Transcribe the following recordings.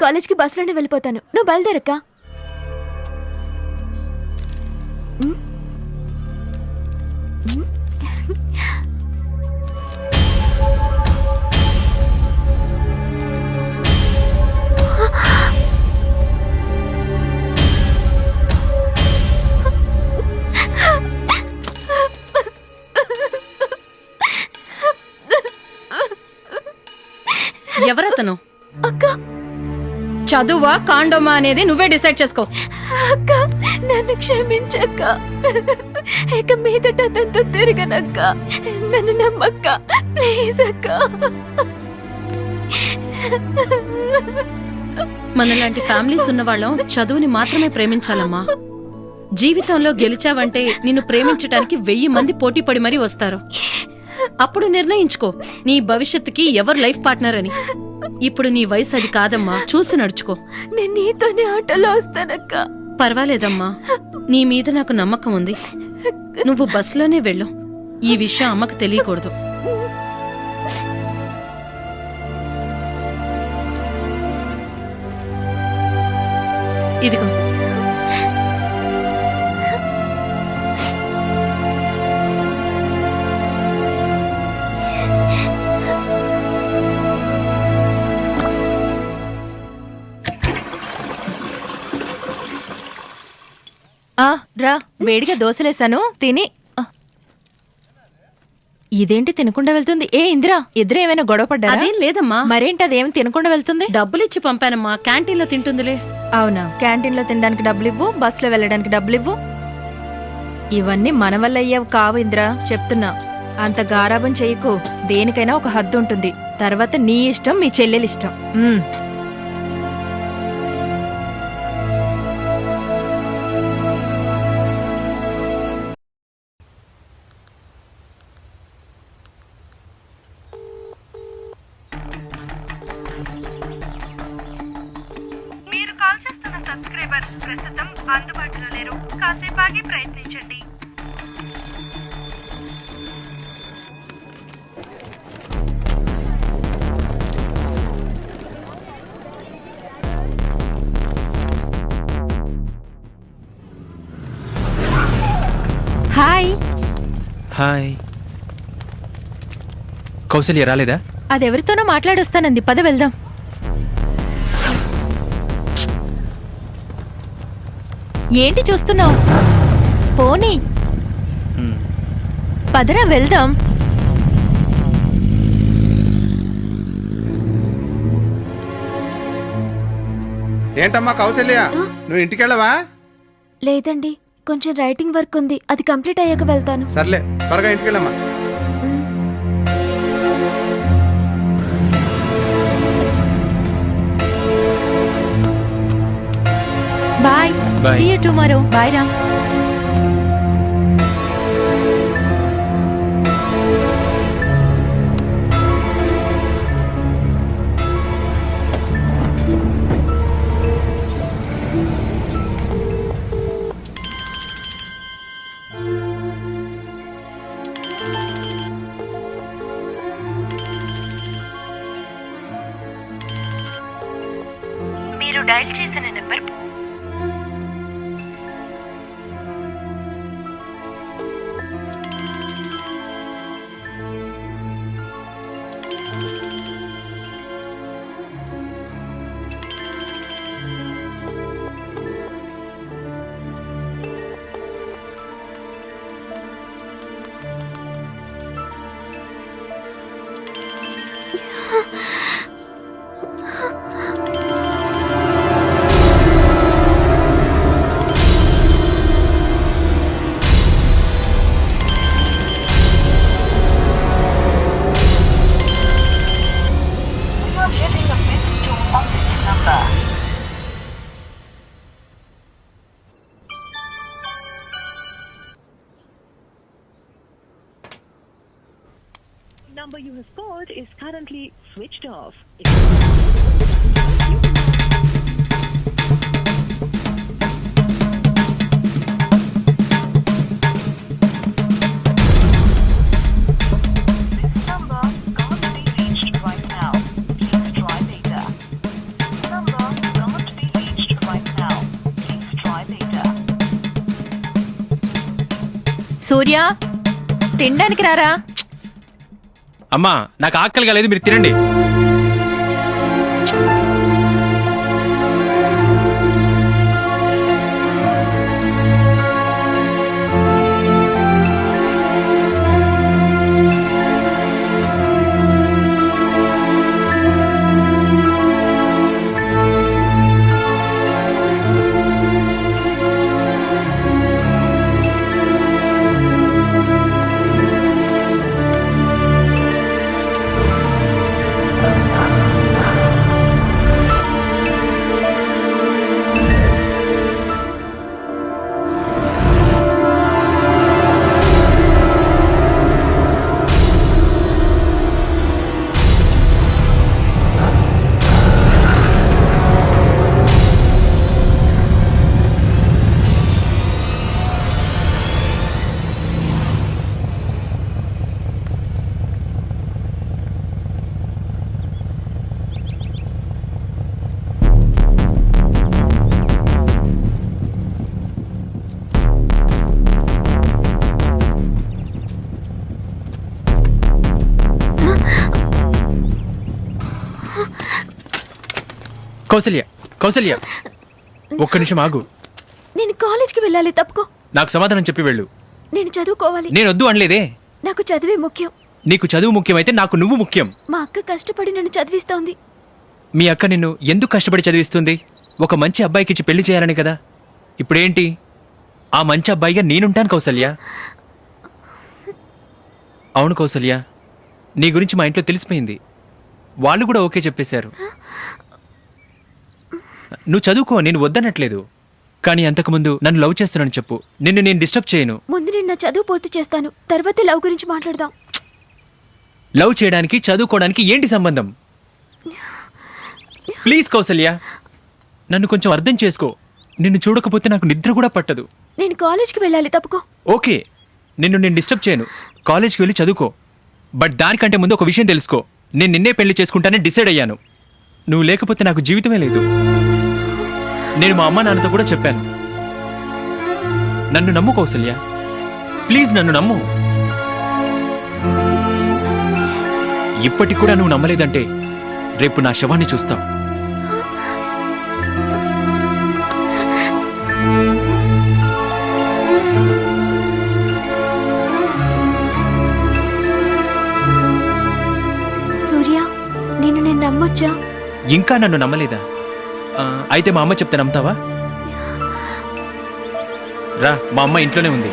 కాలేజ్కి బస్సులోనే వెళ్ళిపోతాను. నువ్వు బయలుదేరక్క. ఎవరతను? అక్క, చదువా కాండోమా అనేది నువ్వే డిసైడ్ చేసుకో. అక్క నన్ను క్షమించక్క. ఇక మీదట అతనితో తిరగనక్క. నన్ను నమ్మక్క, ప్లీజ్ అక్క. మనలాంటి ఫ్యామిలీస్ ఉన్నవాళ్ళం చదువుని మాత్రమే ప్రేమించాలమ్మా. జీవితంలో గెలిచావంటే నిన్ను ప్రేమించటానికి 1000 మంది పోటీ పడి మరీ వస్తారు. అప్పుడు నిర్ణయించుకో నీ భవిష్యత్తుకి ఎవరు లైఫ్ పార్ట్నర్ అని. ఇప్పుడు నీ వయసు అది కాదమ్మా, చూసి నడుచుకో. నేను నీతోనే ఆటోలో వస్తానక్క. పర్వాలేదమ్మా, నీ మీద నాకు నమ్మకం ఉంది. నువ్వు బస్సులోనే వెళ్ళు. ఈ విషయం అమ్మకు తెలియకూడదు. ఇదిగో. రా, వేడిగా దోశలేసాను తిని. ఇదేంటి తినకుండా వెళ్తుంది? ఏ ఇందిరా, ఇద్దరు ఏమైనా గొడవ పడ్డారా? అదేం లేదమ్మా. మరేంటి అదేమి తినకుండా వెళ్తుంది? డబ్బులిచ్చి పంపానమ్మా, క్యాంటీన్లో తింటుందిలే. అవునా? క్యాంటీన్లో తినడానికి డబ్బులు ఇవ్వు, బస్సులో వెళ్ళడానికి డబ్బులు ఇవ్వు. ఇవన్నీ మన వల్ల అయ్యేవి కావు ఇందిరా, చెప్తున్నా. అంత గారాబం చేయకు. దేనికైనా ఒక హద్దు ఉంటుంది. తర్వాత నీ ఇష్టం, మీ చెల్లెలి ఇష్టం. మీరు కాల్ చేస్తున్న సబ్స్క్రైబర్ ప్రస్తుతం అందుబాటులో లేరు. కాసేపు ఆగి ప్రయత్నించండి. హాయ్. హాయ్. కౌసల్య రాలేదా? అదెవరితోనో మాట్లాడొస్తానంది, పద వెళ్దాం. ఏంటి చూస్తున్నావు? పోనీ పదరా వెళ్దాం. ఏంటమ్మా కౌసల్య, నువ్వు ఇంటికెళ్ళవా? లేదండి, కొంచెం రైటింగ్ వర్క్ ఉంది, అది కంప్లీట్ అయ్యాక వెళ్తాను. సర్లే, త్వరగా ఇంటికెళ్ళమ్మా. Bye. See you tomorrow. Bye రా. మీరు డయల్ చేసిన number number you have called is currently switched off. number can't be reached right now. Please try later. Number సూర్య తినడానికి రారా. అమ్మా నాకు ఆకలి కాలేదు, మీరు తినండి. కౌసల్య, కౌసల్య, ఒక్క నిమిషం ఆగు. నేను కాలేజ్కి వెళ్ళాలి, తప్పుకో. నాకు సమాధానం చెప్పి వెళ్ళు. నేను చదువుకోవాలి. నేను వద్దు అనలేదే. నాకు చదివే ముఖ్యం. నీకు చదువు ముఖ్యమైతే నాకు నువ్వు ముఖ్యం. మా అక్క కష్టపడి నన్ను చదివిస్తోంది. మీ అక్క నిన్ను ఎందుకు కష్టపడి చదివిస్తుంది? ఒక మంచి అబ్బాయికి ఇచ్చి పెళ్లి చేయాలని కదా. ఇప్పుడేంటి? ఆ మంచి అబ్బాయిగా నేనుంటాను కౌసల్య. అవును కౌసల్య, నీ గురించి మా ఇంట్లో తెలిసిపోయింది. వాళ్ళు కూడా ఓకే చెప్పేశారు. నువ్వు చదువుకో, నేను వద్దనట్లేదు. కానీ అంతకుముందు నన్ను లవ్ చేస్తున్నాను చెప్పు, నిన్ను నేను డిస్టర్బ్ చేయను. ముందు నేను నా చదువు పూర్తి చేస్తాను, తర్వాతే లవ్ గురించి మాట్లాడదాం. లవ్ చేయడానికి చదువుకోవడానికి ఏంటి సంబంధం? ప్లీజ్ కౌసల్య, నన్ను కొంచెం అర్థం చేసుకో. నిన్ను చూడకపోతే నాకు నిద్ర కూడా పట్టదు. నేను కాలేజ్కి వెళ్ళాలి, తప్పుకో. ఓకే, నిన్ను నేను డిస్టర్బ్ చేయను. కాలేజ్కి వెళ్ళి చదువుకో. బట్ దానికంటే ముందు ఒక విషయం తెలుసుకో. నేను నిన్నే పెళ్లి చేసుకుంటానని డిసైడ్ అయ్యాను. నువ్వు లేకపోతే నాకు జీవితమే లేదు. నేను మా అమ్మ నాన్నతో కూడా చెప్పాను. నన్ను నమ్ము కౌసల్య, ప్లీజ్ నన్ను నమ్ము. ఇప్పటికి కూడా నువ్వు నమ్మలేదంటే రేపు నా శవాన్ని చూస్తావు. సూర్య, నేను నమ్మొచ్చా? ఇంకా నన్ను నమ్మలేదా? అయితే మా అమ్మ చెప్తే నమ్ముతావా? రా, మా అమ్మ ఇంట్లోనే ఉంది.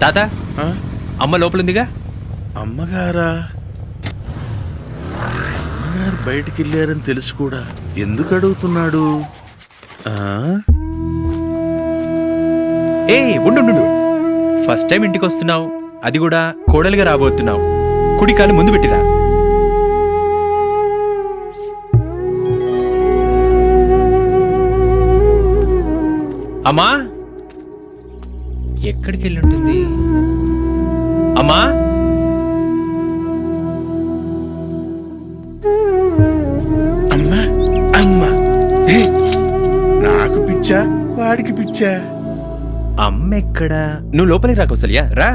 తాత, అమ్మ లోపలుందిగా. అమ్మగారా? అమ్మగారు బయటికి వెళ్ళారని తెలుసు కూడా ఎందుకు అడుగుతున్నాడు? ఏ ఉండు, ఫస్ట్ టైం ఇంటికి వస్తున్నావు, అది కూడా కోడలుగా రాబోతున్నావు. కుడికాలు ముందు పెట్టిరా. అమ్మా, ఎక్కడికి వెళ్ళి ఉంటుంది? అమ్మా, అమ్మా, అమ్మా, నాకు పిచ్చా, వాడికి పిచ్చా? అమ్మ ఎక్కడా? నువ్వు లోపలికి రా కౌసల్య, రా.